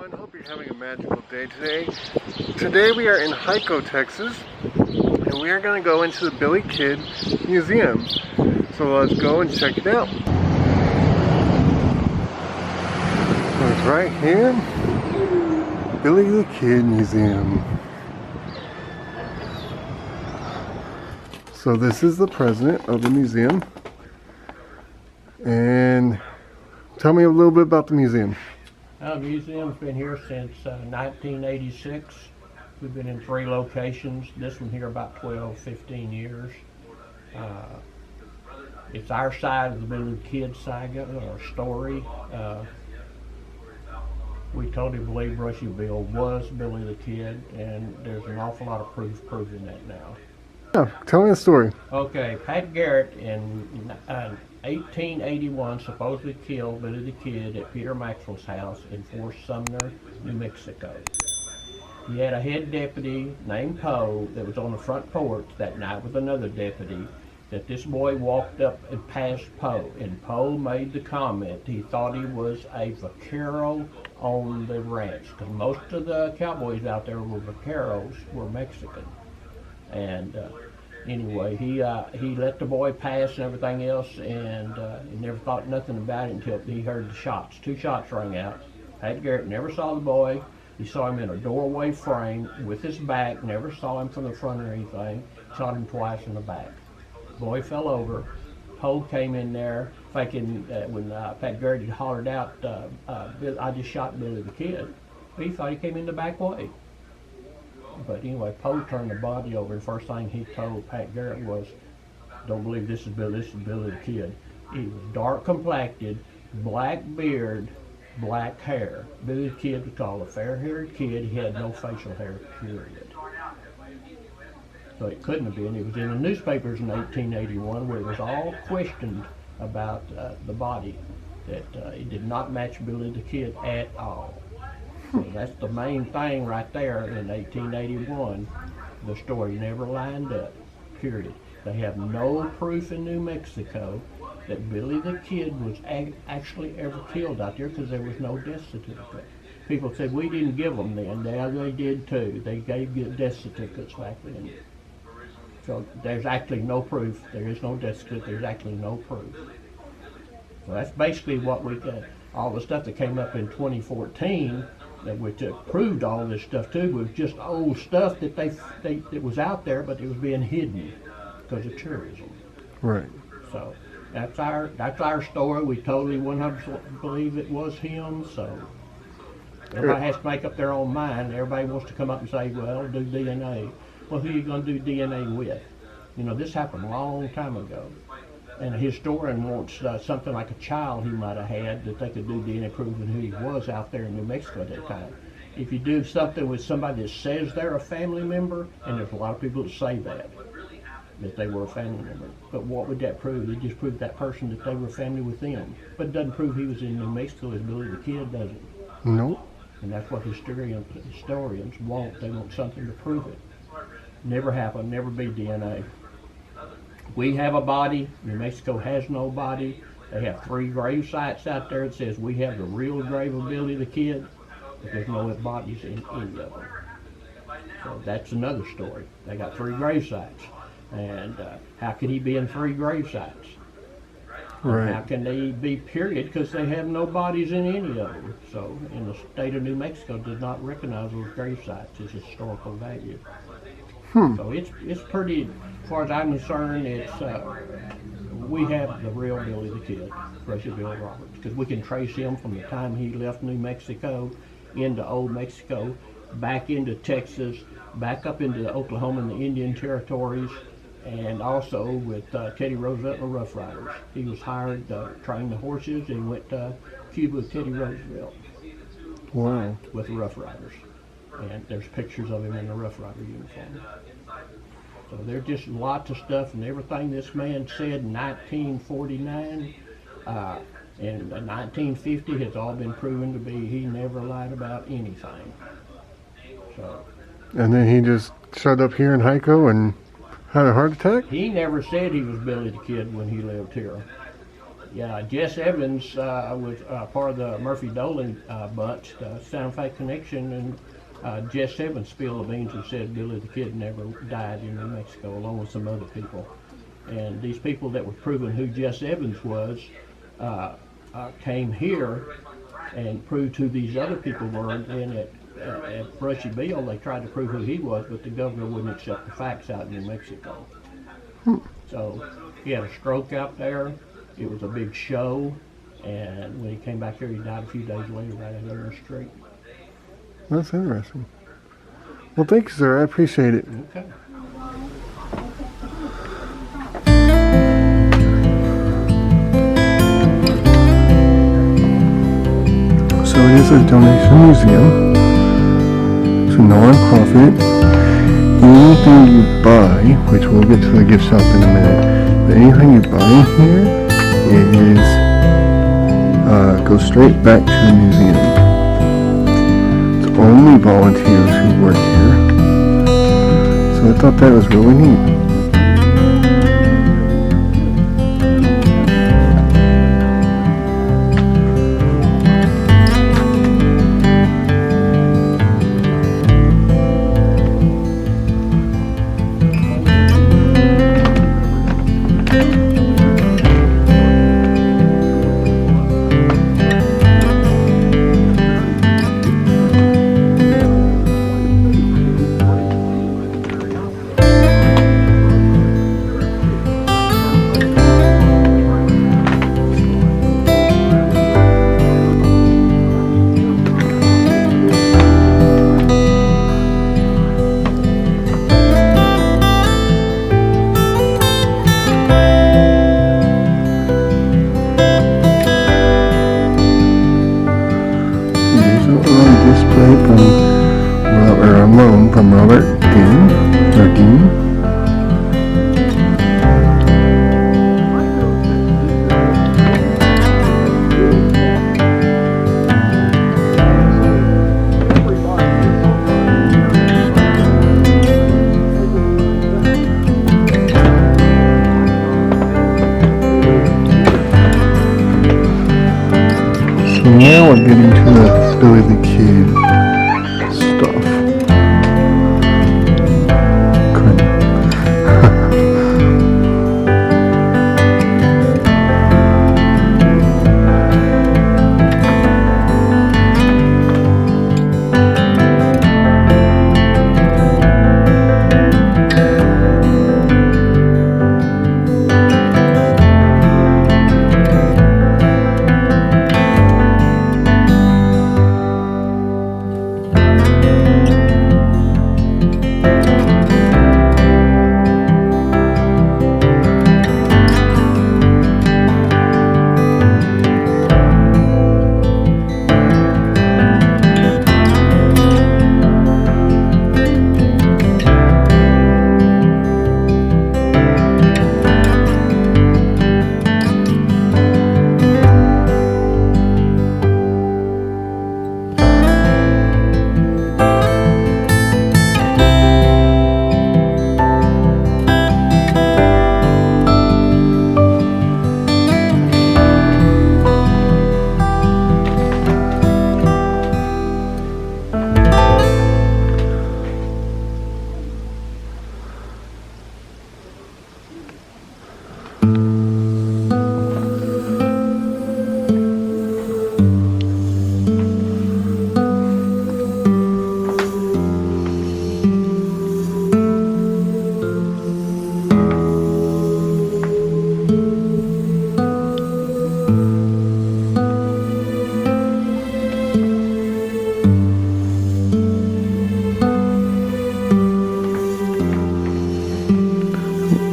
everyone. Hope you're having a magical day today. Today we are in Hico, Texas, and we are going to go into the Billy Kid Museum. So let's go and check it out. So it's right here, Billy the Kid Museum. So this is the president of the museum. And tell me a little bit about the museum. The museum's been here since 1986. We've been in 3 locations. This one here about 12, 15 years. It's our side of the Billy Kid saga or story. We totally believe Brushy Bill was Billy the Kid, and there's an awful lot of proof proving that now. Yeah, tell me the story. Okay, Pat Garrett in 1881 supposedly killed Billy the Kid at Peter Maxwell's house in Fort Sumner, New Mexico. He had a head deputy named Poe that was on the front porch that night with another deputy, that this boy walked up and passed Poe, and Poe made the comment he thought he was a vaquero on the ranch, because most of the cowboys out there were vaqueros, were Mexican. And anyway, he let the boy pass and everything else, and he never thought nothing about it until he heard the shots. 2 shots rang out. Pat Garrett never saw the boy. He saw him in a doorway frame with his back, never saw him from the front or anything. Shot him twice in the back. The boy fell over. Poe came in there thinking when Pat Garrett had hollered out, I just shot Billy the Kid. He thought he came in the back way. But anyway, Poe turned the body over, and first thing he told Pat Garrett was, "Don't believe this is Billy the Kid." He was dark complected, black beard, black hair. Billy the Kid was called a fair-haired kid. He had no facial hair, period. So it couldn't have been. It was in the newspapers in 1881 where it was all questioned about the body, that it did not match Billy the Kid at all. So that's the main thing right there. In 1881, the story never lined up, period. They have no proof in New Mexico that Billy the Kid was actually ever killed out there, because there was no death certificate. People said, we didn't give them then. Now they did too. They gave death certificates back then. So there's actually no proof. There is no death certificate. There's actually no proof. So that's basically what we got. All the stuff that came up in 2014 that we proved all this stuff too was just old stuff that that was out there, but it was being hidden because of tourism. Right. So that's our story. We totally 100% believe it was him. So everybody has to make up their own mind. Everybody wants to come up and say, well, do DNA. Well, who are you going to do DNA with? You know, this happened a long time ago. And a historian wants something like a child he might have had that they could do DNA proving who he was out there in New Mexico at that time. If you do something with somebody that says they're a family member, and there's a lot of people that say that they were a family member, but what would that prove? It just proved that person that they were family with them. But it doesn't prove he was in New Mexico as Billy the Kid, does it? Nope. And that's what historians want. They want something to prove it. Never happened, never be DNA. We have a body. New Mexico has no body. They have 3 grave sites out there that says we have the real grave of Billy the Kid, but there's no bodies in any of them. So that's another story. They got 3 grave sites. And how could he be in 3 grave sites? Right. How can they be, period? Because they have no bodies in any of them. So, in the state of New Mexico, does not recognize those grave sites as historical value. So it's pretty, as far as I'm concerned, it's we have the real Billy the Kid, Brushy Bill Roberts, because we can trace him from the time he left New Mexico into Old Mexico, back into Texas, back up into Oklahoma and the Indian territories, and also with Teddy Roosevelt and the Rough Riders. He was hired to train the horses, and went to Cuba with Teddy Roosevelt. Wow. With the Rough Riders. And there's pictures of him in the Rough Rider uniform. So there's just lots of stuff, and everything this man said in 1949 and 1950 has all been proven to be, he never lied about anything. So. And then he just showed up here in Hico and had a heart attack? He never said he was Billy the Kid when he lived here. Yeah, Jess Evans was part of the Murphy Dolan bunch, the Santa Fe Connection, and Jess Evans spilled the beans and said Billy the Kid never died in New Mexico, along with some other people. And these people that were proving who Jess Evans was came here and proved who these other people were. And then at Brushy Bill, they tried to prove who he was, but the governor wouldn't accept the facts out in New Mexico. So he had a stroke out there. It was a big show, and when he came back here, he died a few days later right out there in the street. That's interesting. Well, thank you, sir. I appreciate it. Okay. So it is a donation museum. It's a non-profit. Anything you buy, which we'll get to the gift shop in a minute, but anything you buy in here goes straight back to the museum. It's only volunteers who work here. So I thought that was really neat. From Robert Dean. So now we're getting to the Billy the Kid stuff.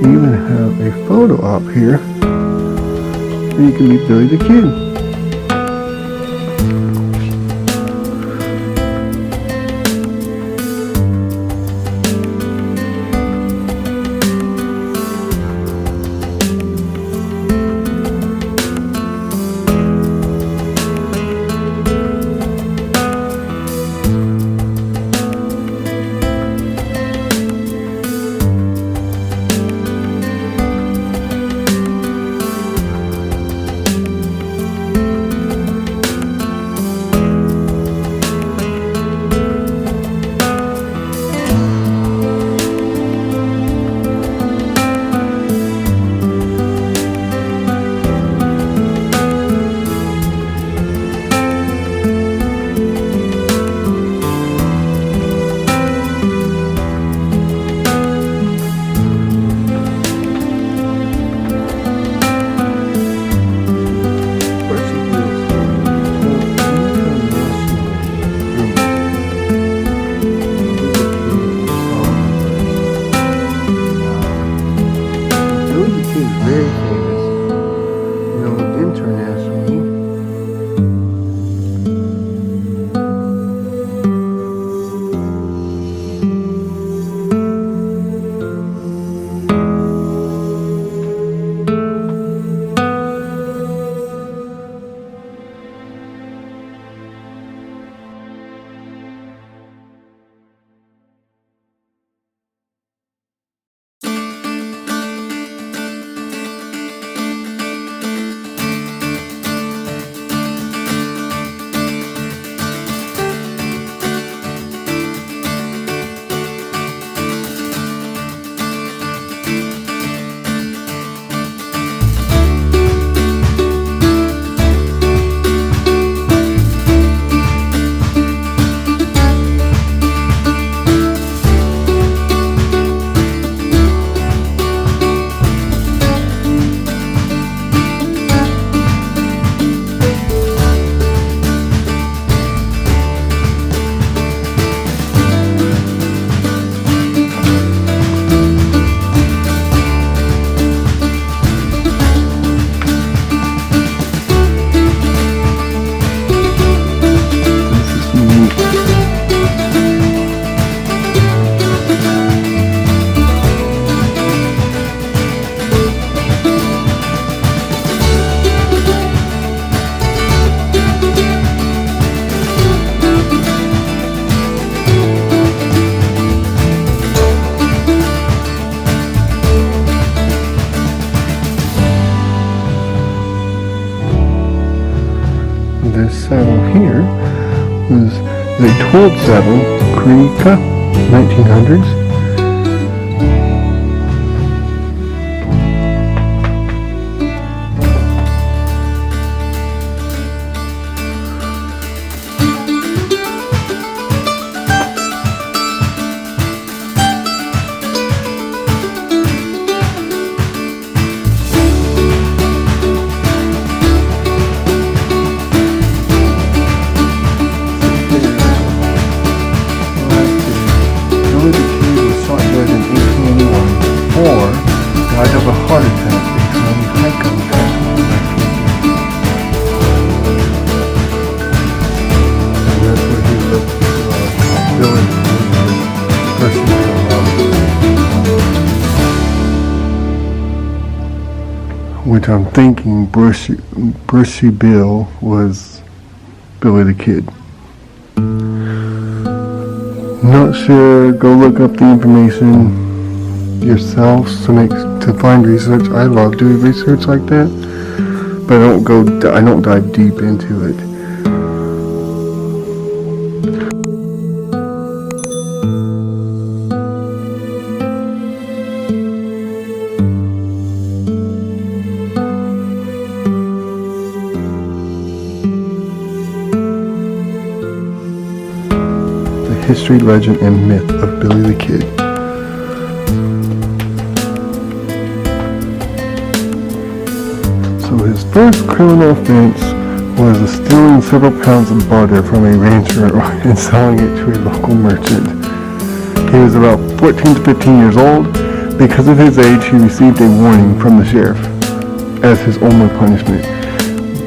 Even have a photo op here where you can meet Billy the Kid. This saddle here was the tooled saddle, Hico 1900s. Died of a heart attack becoming Hico and that's where he lived village which I'm thinking Brushy Bill was Billy the Kid. Not sure, go look up the information yourselves to find research. I love doing research like that, but I don't dive deep into it. The history, legend, and myth of Billy the Kid. So his first criminal offense was stealing several pounds of butter from a rancher and selling it to a local merchant. He was about 14 to 15 years old. Because of his age, he received a warning from the sheriff as his only punishment.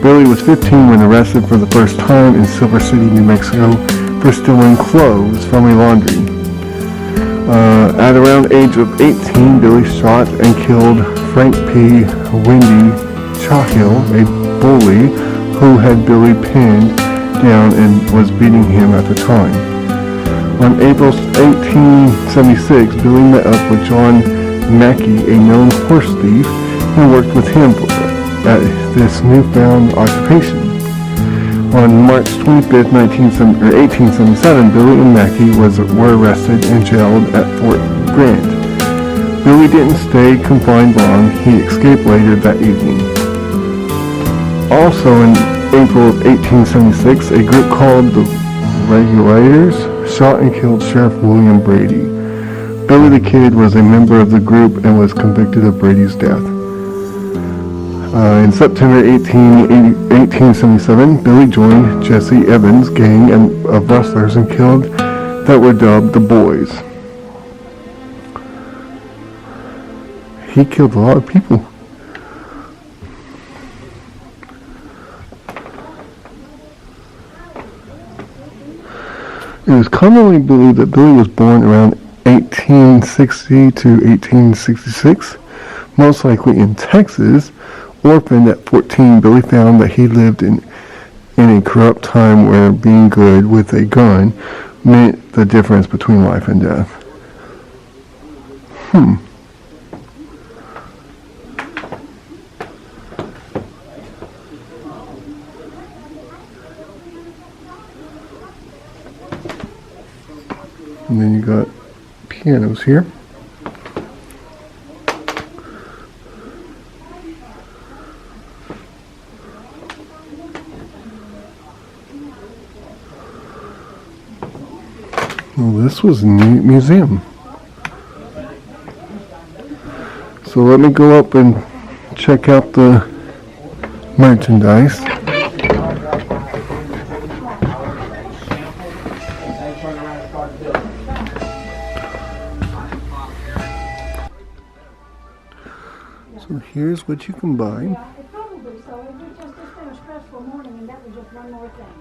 Billy was 15 when arrested for the first time in Silver City, New Mexico for stealing clothes from a laundry. At around age of 18, Billy shot and killed Frank P. Wendy Chahill, a bully who had Billy pinned down and was beating him at the time. On April 1876, Billy met up with John Mackey, a known horse thief, and worked with him at this newfound occupation. On March 25, 1877, Billy and Mackey were arrested and jailed at Fort Grant. Billy didn't stay confined long. He escaped later that evening. Also in April of 1876, a group called the Regulators shot and killed Sheriff William Brady. Billy the Kid was a member of the group and was convicted of Brady's death. In September 1877, Billy joined Jesse Evans' gang of rustlers and killed that were dubbed the Boys. He killed a lot of people. It is commonly believed that Billy was born around 1860 to 1866, most likely in Texas. Orphaned at 14, Billy found that he lived in a corrupt time where being good with a gun meant the difference between life and death. And then you got pianos here. Well, this was a neat museum. So let me go up and check out the merchandise. So here's what you can buy. Probably so. It was just been a stressful morning, and that was just one more thing.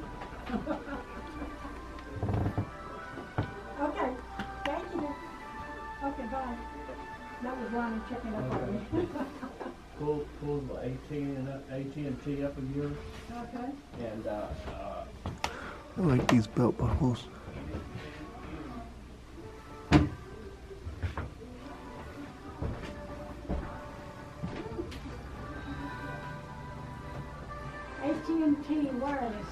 was Ronnie checking up on me. Pull the AT&T up a gear, Okay. and I like these belt buckles. AT&T wireless.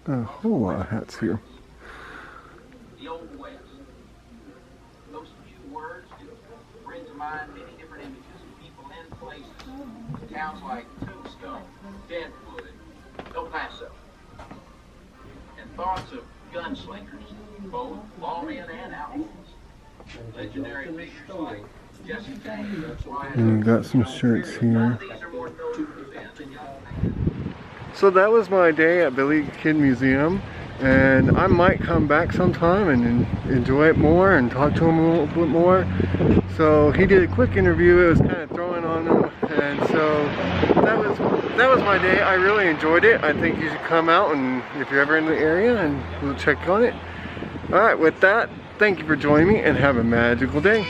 Got a whole lot of hats here. The Old West. Those few words can bring to mind many different images of people and places. Towns like Tombstone, Deadwood, and El Paso. And thoughts of gunslingers, both lawmen and outlaws. Legendary figures like Jesse James. And you got some shirts here. These are more notable than young men. So that was my day at Billy the Kid Museum, and I might come back sometime and enjoy it more and talk to him a little bit more. So he did a quick interview. It was kind of throwing on him, and so that was my day. I really enjoyed it. I think you should come out, and if you're ever in the area, and we'll check on it. All right, with that, thank you for joining me, and have a magical day.